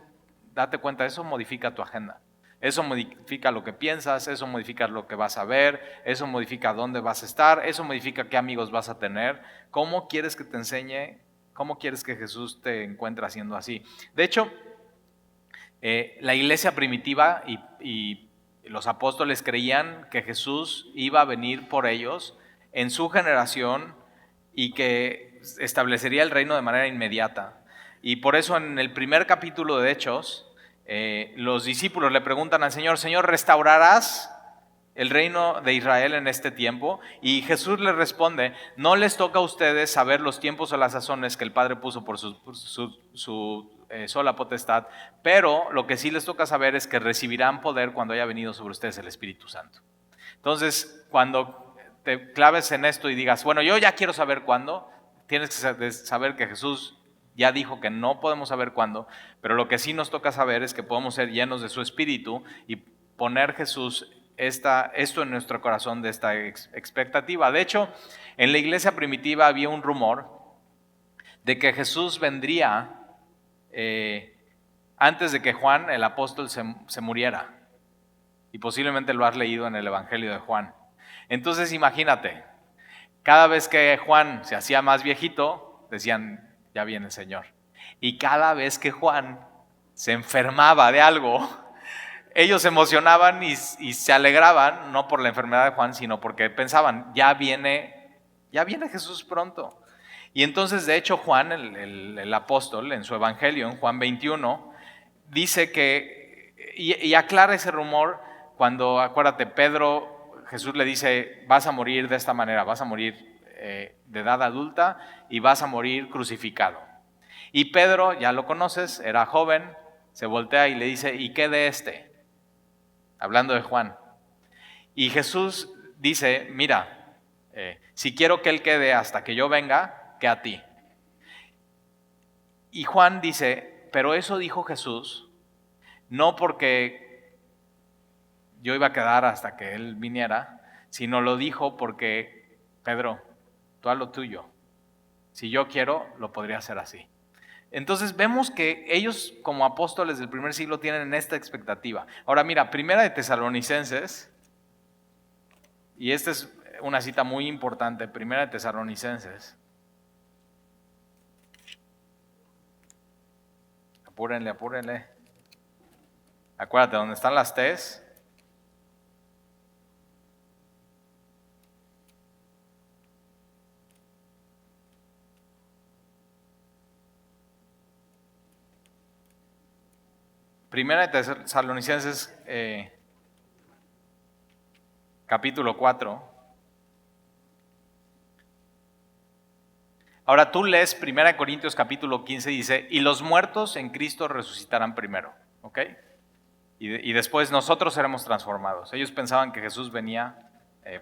date cuenta, eso modifica tu agenda. Eso modifica lo que piensas, eso modifica lo que vas a ver, eso modifica dónde vas a estar, eso modifica qué amigos vas a tener. ¿Cómo quieres que te enseñe? ¿Cómo quieres que Jesús te encuentre haciendo así? De hecho, la iglesia primitiva y los apóstoles creían que Jesús iba a venir por ellos en su generación y que establecería el reino de manera inmediata. Y por eso en el primer capítulo de Hechos, los discípulos le preguntan al Señor, Señor, ¿restaurarás el reino de Israel en este tiempo? Y Jesús les responde, no les toca a ustedes saber los tiempos o las sazones que el Padre puso por su sola potestad, pero lo que sí les toca saber es que recibirán poder cuando haya venido sobre ustedes el Espíritu Santo. Entonces, cuando te claves en esto y digas, bueno, yo ya quiero saber cuándo, tienes que saber que Jesús ya dijo que no podemos saber cuándo, pero lo que sí nos toca saber es que podemos ser llenos de su Espíritu y poner esto en nuestro corazón de esta expectativa. De hecho, en la iglesia primitiva había un rumor de que Jesús vendría antes de que Juan, el apóstol, se muriera. Y posiblemente lo has leído en el Evangelio de Juan. Entonces imagínate, cada vez que Juan se hacía más viejito, decían, ya viene el Señor. Y cada vez que Juan se enfermaba de algo, ellos se emocionaban y se alegraban, no por la enfermedad de Juan, sino porque pensaban, ya viene Jesús pronto. Y entonces, de hecho, Juan, el apóstol, en su evangelio, en Juan 21, dice que, y aclara ese rumor cuando, acuérdate, Jesús le dice, vas a morir de esta manera, vas a morir de edad adulta y vas a morir crucificado. Y Pedro, ya lo conoces, era joven, se voltea y le dice, ¿y qué de este? Hablando de Juan. Y Jesús dice, mira, si quiero que él quede hasta que yo venga, que a ti. Y Juan dice, pero eso dijo Jesús, no porque yo iba a quedar hasta que Él viniera, sino lo dijo porque, Pedro, tú haz lo tuyo. Si yo quiero, lo podría hacer así. Entonces vemos que ellos como apóstoles del primer siglo tienen esta expectativa. Ahora mira, Primera de Tesalonicenses, y esta es una cita muy importante, Primera de Tesalonicenses. Apúrenle, apúrenle. Acuérdate, donde están las T's. Primera de Tesalonicenses, capítulo 4. Ahora tú lees 1 Corintios capítulo 15 y dice, y los muertos en Cristo resucitarán primero, ¿ok? Y después nosotros seremos transformados. Ellos pensaban que Jesús venía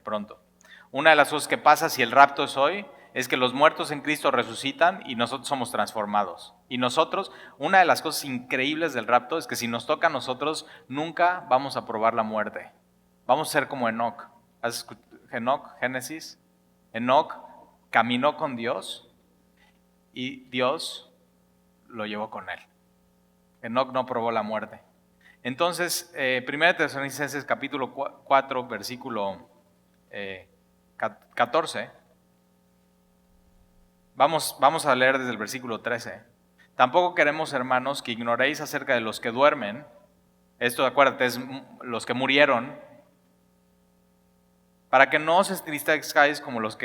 pronto. Una de las cosas que pasa si el rapto es hoy, es que los muertos en Cristo resucitan y nosotros somos transformados. Y nosotros, una de las cosas increíbles del rapto es que si nos toca a nosotros, nunca vamos a probar la muerte. Vamos a ser como Enoc. ¿Has escuchado Enoc, Génesis? Enoc caminó con Dios y Dios lo llevó con él. Enoc no probó la muerte. Entonces, 1 Tesalonicenses capítulo 4, versículo 14, vamos a leer desde el versículo 13. Tampoco queremos, hermanos, que ignoréis acerca de los que duermen. Esto, acuérdate, es los que murieron, para que no os entristezcáis como los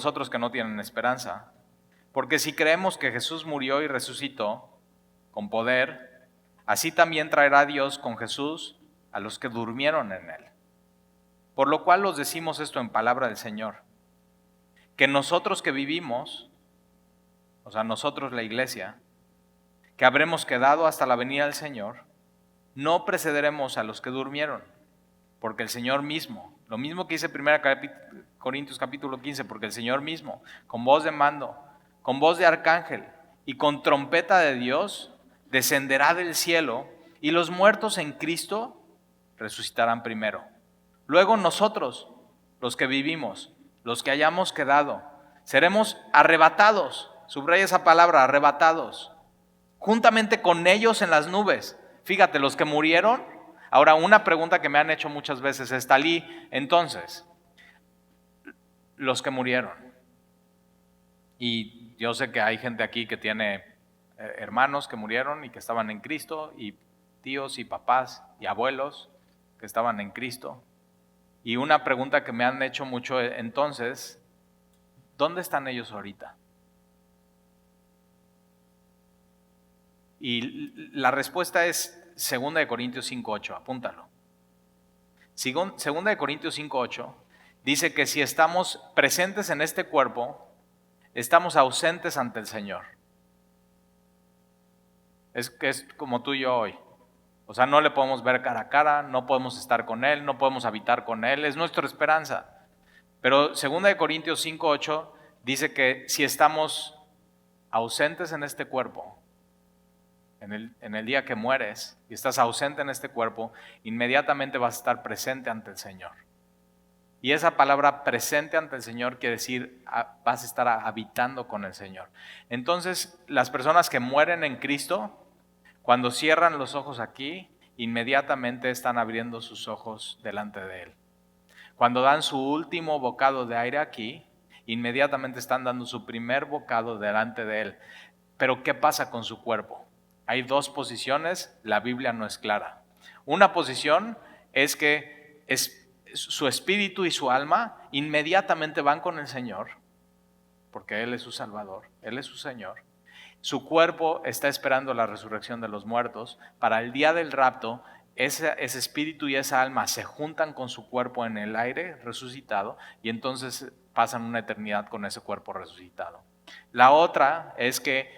otros que no tienen esperanza. Porque si creemos que Jesús murió y resucitó con poder, así también traerá Dios con Jesús a los que durmieron en él. Por lo cual os decimos esto en palabra del Señor, que nosotros que vivimos, o sea, nosotros la iglesia, que habremos quedado hasta la venida del Señor, no precederemos a los que durmieron, porque el Señor mismo, lo mismo que dice 1 Corintios capítulo 15, porque el Señor mismo, con voz de mando, con voz de arcángel y con trompeta de Dios, descenderá del cielo y los muertos en Cristo resucitarán primero. Luego nosotros, los que vivimos, los que hayamos quedado, seremos arrebatados, subraya esa palabra, arrebatados, juntamente con ellos en las nubes. Fíjate, los que murieron. Ahora, una pregunta que me han hecho muchas veces es, Talí, entonces, los que murieron. Y yo sé que hay gente aquí que tiene hermanos que murieron y que estaban en Cristo, y tíos y papás y abuelos que estaban en Cristo. Y una pregunta que me han hecho mucho entonces, ¿dónde están ellos ahorita? Y la respuesta es 2 Corintios 5:8, apúntalo. 2 Corintios 5:8 dice que si estamos presentes en este cuerpo, estamos ausentes ante el Señor. Es como tú y yo hoy. O sea, no le podemos ver cara a cara, no podemos estar con Él, no podemos habitar con Él, es nuestra esperanza. Pero 2 Corintios 5:8 dice que si estamos ausentes en este cuerpo, en el día que mueres y estás ausente en este cuerpo, inmediatamente vas a estar presente ante el Señor. Y esa palabra presente ante el Señor quiere decir vas a estar habitando con el Señor. Entonces, las personas que mueren en Cristo, cuando cierran los ojos aquí, inmediatamente están abriendo sus ojos delante de Él. Cuando dan su último bocado de aire aquí, inmediatamente están dando su primer bocado delante de Él. Pero ¿qué pasa con su cuerpo? Hay dos posiciones, la Biblia no es clara. Una posición es que su espíritu y su alma inmediatamente van con el Señor, porque Él es su Salvador, Él es su Señor. Su cuerpo está esperando la resurrección de los muertos. Para el día del rapto, ese espíritu y esa alma se juntan con su cuerpo en el aire resucitado y entonces pasan una eternidad con ese cuerpo resucitado. La otra es que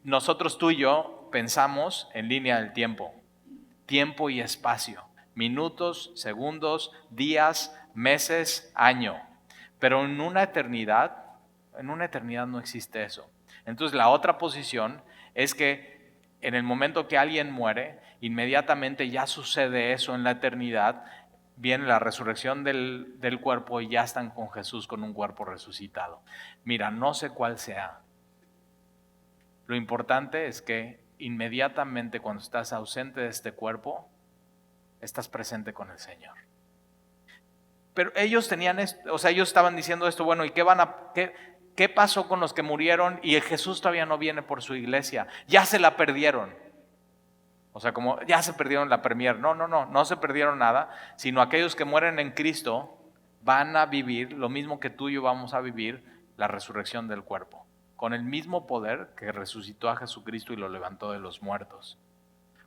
nosotros tú y yo pensamos en línea del tiempo y espacio, minutos, segundos, días, meses, año. Pero en una eternidad no existe eso. Entonces la otra posición es que en el momento que alguien muere, inmediatamente ya sucede eso en la eternidad, viene la resurrección del cuerpo y ya están con Jesús con un cuerpo resucitado. Mira, no sé cuál sea. Lo importante es que inmediatamente cuando estás ausente de este cuerpo, estás presente con el Señor. Pero ellos tenían esto, o sea, ellos estaban diciendo esto, bueno, ¿y qué pasó con los que murieron? Y Jesús todavía no viene por su iglesia, ya se la perdieron. O sea, como ya se perdieron la premier. No se perdieron nada, sino aquellos que mueren en Cristo van a vivir lo mismo que tú y yo vamos a vivir, la resurrección del cuerpo, con el mismo poder que resucitó a Jesucristo y lo levantó de los muertos.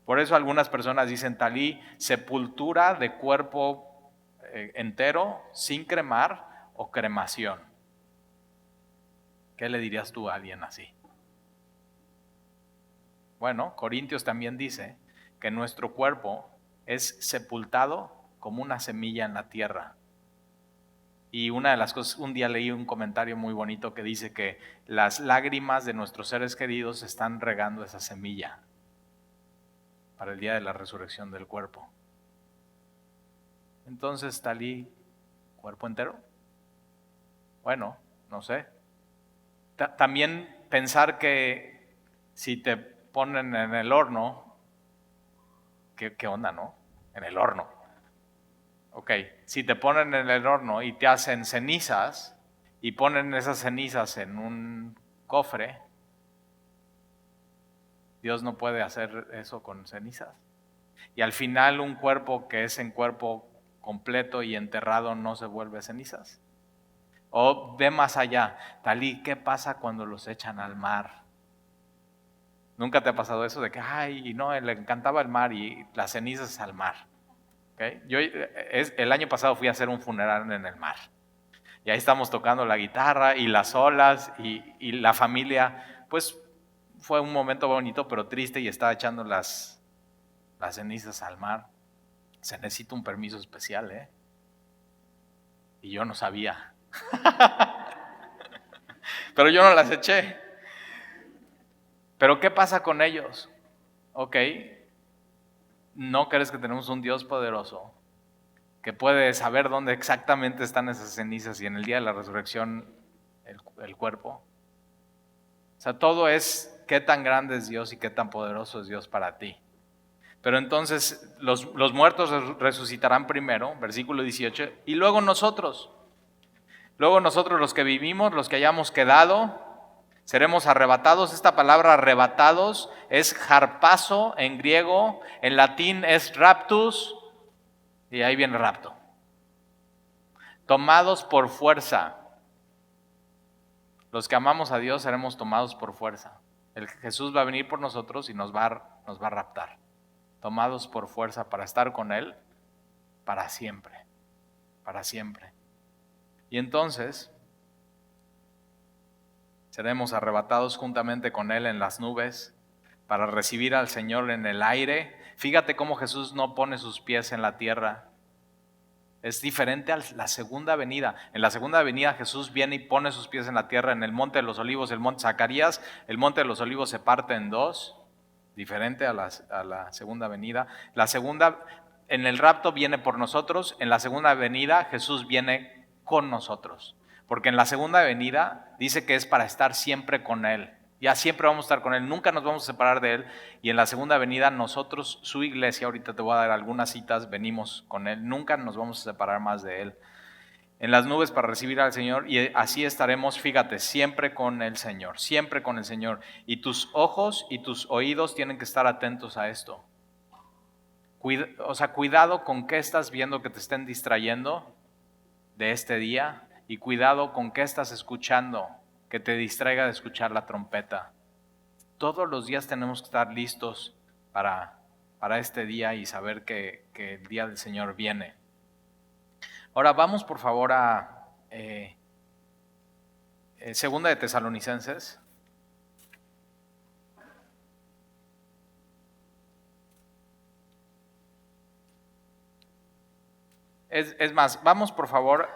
Por eso algunas personas dicen, talí, sepultura de cuerpo entero, sin cremar o cremación. ¿Qué le dirías tú a alguien así? Bueno, Corintios también dice que nuestro cuerpo es sepultado como una semilla en la tierra. Y una de las cosas, un día leí un comentario muy bonito que dice que las lágrimas de nuestros seres queridos están regando esa semilla para el día de la resurrección del cuerpo. Entonces, talí, ¿cuerpo entero? Bueno, no sé. También pensar que si te ponen en el horno, ¿qué onda, no? En el horno. Ok, si te ponen en el horno y te hacen cenizas y ponen esas cenizas en un cofre, Dios no puede hacer eso con cenizas. Y al final un cuerpo que es en cuerpo completo y enterrado no se vuelve cenizas. O ve más allá, talí, ¿qué pasa cuando los echan al mar? ¿Nunca te ha pasado eso de que, ay, no, le encantaba el mar y las cenizas al mar? ¿Okay? El año pasado fui a hacer un funeral en el mar. Y ahí estamos tocando la guitarra y las olas y la familia, pues fue un momento bonito pero triste y estaba echando las cenizas al mar. Se necesita un permiso especial, ¿eh? Y yo no sabía. Pero yo no las eché. Pero ¿qué pasa con ellos? Ok, ¿no crees que tenemos un Dios poderoso que puede saber dónde exactamente están esas cenizas y en el día de la resurrección el cuerpo? O sea, todo es qué tan grande es Dios y qué tan poderoso es Dios para ti. Pero entonces los muertos resucitarán primero, versículo 18, y luego nosotros los que vivimos, los que hayamos quedado, seremos arrebatados. Esta palabra arrebatados es harpazo en griego, en latín es raptus, y ahí viene rapto. Tomados por fuerza. Los que amamos a Dios seremos tomados por fuerza. Jesús va a venir por nosotros y nos va a raptar. Tomados por fuerza para estar con Él para siempre. Para siempre. Y entonces seremos arrebatados juntamente con Él en las nubes para recibir al Señor en el aire. Fíjate cómo Jesús no pone sus pies en la tierra. Es diferente a la segunda venida. En la segunda venida Jesús viene y pone sus pies en la tierra en el monte de los olivos, el monte Zacarías. El monte de los olivos se parte en dos, diferente a la segunda venida. La segunda, en el rapto viene por nosotros. En la segunda venida Jesús viene con nosotros. Porque en la segunda venida dice que es para estar siempre con Él. Ya siempre vamos a estar con Él, nunca nos vamos a separar de Él. Y en la segunda venida nosotros, su iglesia, ahorita te voy a dar algunas citas, venimos con Él, nunca nos vamos a separar más de Él. En las nubes para recibir al Señor y así estaremos, fíjate, siempre con el Señor, siempre con el Señor. Y tus ojos y tus oídos tienen que estar atentos a esto. Cuidado con qué estás viendo que te estén distrayendo de este día y cuidado con qué estás escuchando que te distraiga de escuchar la trompeta. Todos los días tenemos que estar listos para este día y saber que el día del Señor viene. Ahora vamos por favor a Segunda de Tesalonicenses. Es más, vamos por favor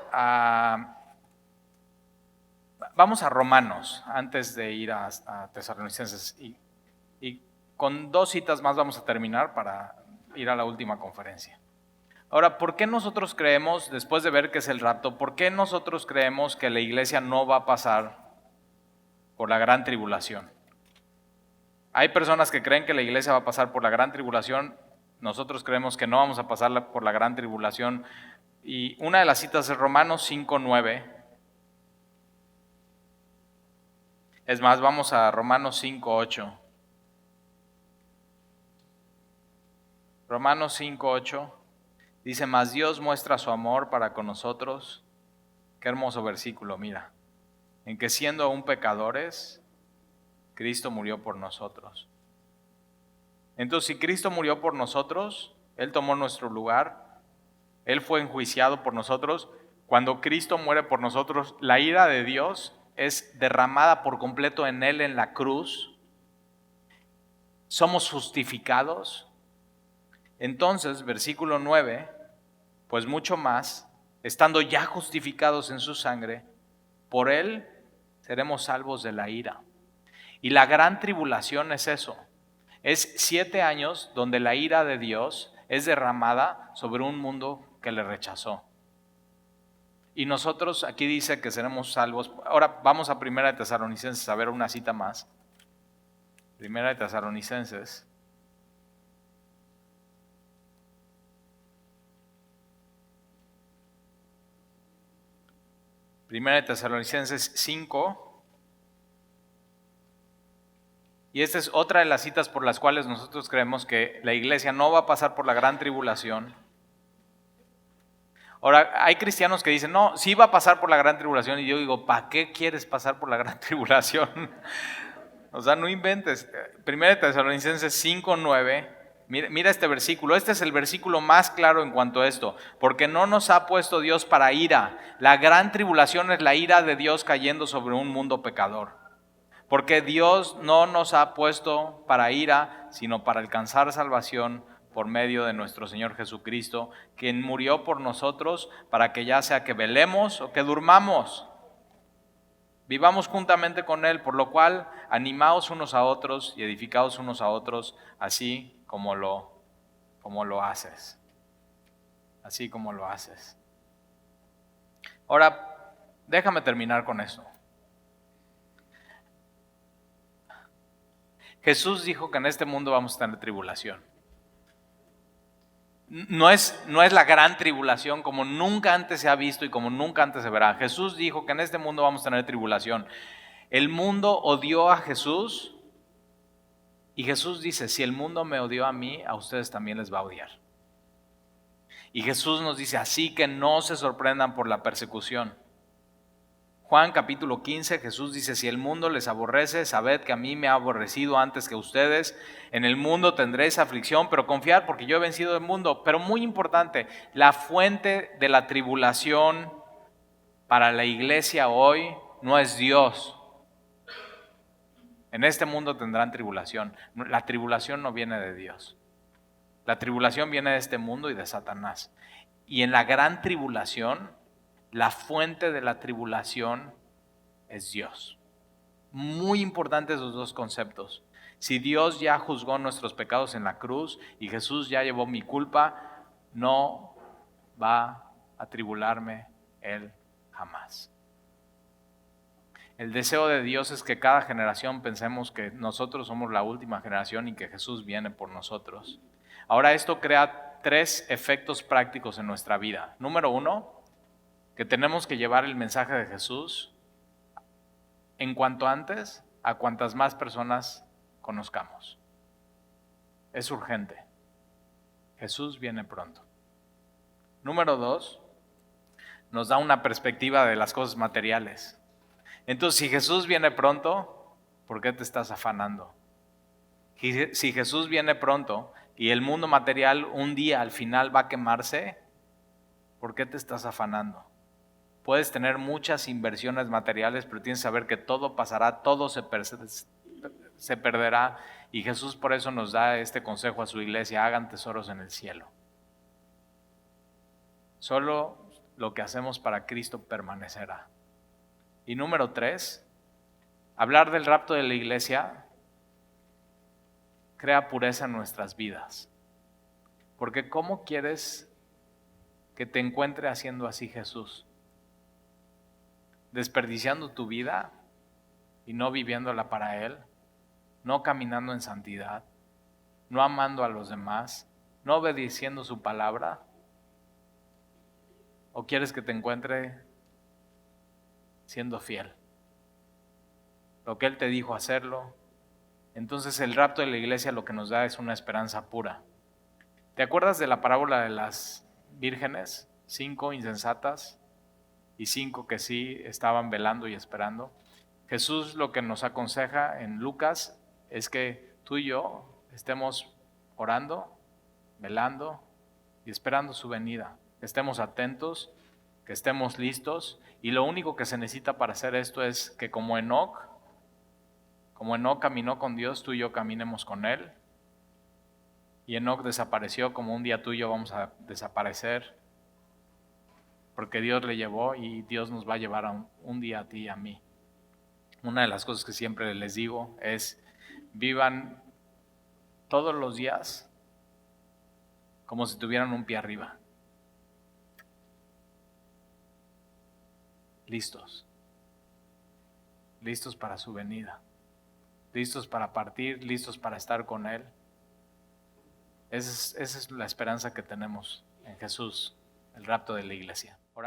vamos a Romanos antes de ir a Tesalonicenses. Y con 2 citas más vamos a terminar para ir a la última conferencia. Ahora, ¿por qué nosotros creemos, después de ver qué es el rapto, por qué nosotros creemos que la iglesia no va a pasar por la gran tribulación? Hay personas que creen que la iglesia va a pasar por la gran tribulación. Nosotros creemos que no vamos a pasar por la gran tribulación. Y una de las citas es Romanos 5:9. Es más, vamos a Romanos 5:8. Romanos 5:8 dice, mas Dios muestra su amor para con nosotros. Qué hermoso versículo, mira. En que siendo aún pecadores, Cristo murió por nosotros. Entonces, si Cristo murió por nosotros, Él tomó nuestro lugar, Él fue enjuiciado por nosotros. Cuando Cristo muere por nosotros, la ira de Dios es derramada por completo en Él en la cruz. Somos justificados. Entonces, versículo 9, pues mucho más, estando ya justificados en su sangre, por Él seremos salvos de la ira. Y la gran tribulación es eso. Es 7 años donde la ira de Dios es derramada sobre un mundo que le rechazó. Y nosotros, aquí dice que seremos salvos. Ahora vamos a 1 de Tesalonicenses a ver una cita más. 1 de Tesalonicenses. Primera de Tesalonicenses 5. Y esta es otra de las citas por las cuales nosotros creemos que la iglesia no va a pasar por la gran tribulación. Ahora, hay cristianos que dicen, no, sí va a pasar por la gran tribulación. Y yo digo, ¿para qué quieres pasar por la gran tribulación? O sea, no inventes. Primera de Tesalonicenses 5:9. Mira este versículo. Este es el versículo más claro en cuanto a esto. Porque no nos ha puesto Dios para ira. La gran tribulación es la ira de Dios cayendo sobre un mundo pecador. Porque Dios no nos ha puesto para ira, sino para alcanzar salvación por medio de nuestro Señor Jesucristo, quien murió por nosotros para que ya sea que velemos o que durmamos, vivamos juntamente con Él, por lo cual animaos unos a otros y edificaos unos a otros, así como lo haces. Así como lo haces. Ahora, déjame terminar con esto. Jesús dijo que en este mundo vamos a tener tribulación. No es la gran tribulación como nunca antes se ha visto y como nunca antes se verá. Jesús dijo que en este mundo vamos a tener tribulación. El mundo odió a Jesús y Jesús dice, si el mundo me odió a mí, a ustedes también les va a odiar. Y Jesús nos dice, así que no se sorprendan por la persecución. Juan capítulo 15, Jesús dice, si el mundo les aborrece, sabed que a mí me ha aborrecido antes que ustedes. En el mundo tendréis aflicción, pero confiad porque yo he vencido el mundo. Pero muy importante, la fuente de la tribulación para la iglesia hoy no es Dios. En este mundo tendrán tribulación. La tribulación no viene de Dios. La tribulación viene de este mundo y de Satanás. Y en la gran tribulación, la fuente de la tribulación es Dios. Muy importantes esos dos conceptos. Si Dios ya juzgó nuestros pecados en la cruz y Jesús ya llevó mi culpa, no va a tribularme Él jamás. El deseo de Dios es que cada generación pensemos que nosotros somos la última generación y que Jesús viene por nosotros. Ahora esto crea 3 efectos prácticos en nuestra vida. Número 1, que tenemos que llevar el mensaje de Jesús en cuanto antes a cuantas más personas conozcamos. Es urgente. Jesús viene pronto. Número 2, nos da una perspectiva de las cosas materiales. Entonces, si Jesús viene pronto, ¿por qué te estás afanando? Si Jesús viene pronto y el mundo material un día al final va a quemarse, ¿por qué te estás afanando? Puedes tener muchas inversiones materiales, pero tienes que saber que todo pasará, todo se perderá. Y Jesús por eso nos da este consejo a su iglesia: hagan tesoros en el cielo. Solo lo que hacemos para Cristo permanecerá. Y número 3, hablar del rapto de la iglesia crea pureza en nuestras vidas. Porque ¿cómo quieres que te encuentre haciendo así Jesús? Desperdiciando tu vida y no viviéndola para Él, no caminando en santidad, no amando a los demás, no obedeciendo su palabra. ¿O quieres que te encuentre siendo fiel? Lo que Él te dijo hacerlo. Entonces el rapto de la iglesia lo que nos da es una esperanza pura. ¿Te acuerdas de la parábola de las vírgenes? 5 insensatas y 5 que sí estaban velando y esperando. Jesús lo que nos aconseja en Lucas es que tú y yo estemos orando, velando y esperando su venida. Que estemos atentos, que estemos listos, y lo único que se necesita para hacer esto es que como Enoc caminó con Dios, tú y yo caminemos con Él. Y Enoc desapareció como un día tú y yo vamos a desaparecer, porque Dios le llevó y Dios nos va a llevar un día a ti y a mí. Una de las cosas que siempre les digo es: vivan todos los días como si tuvieran un pie arriba. Listos para su venida, listos para partir, listos para estar con Él. Esa es la esperanza que tenemos en Jesús, el rapto de la iglesia. Oramos.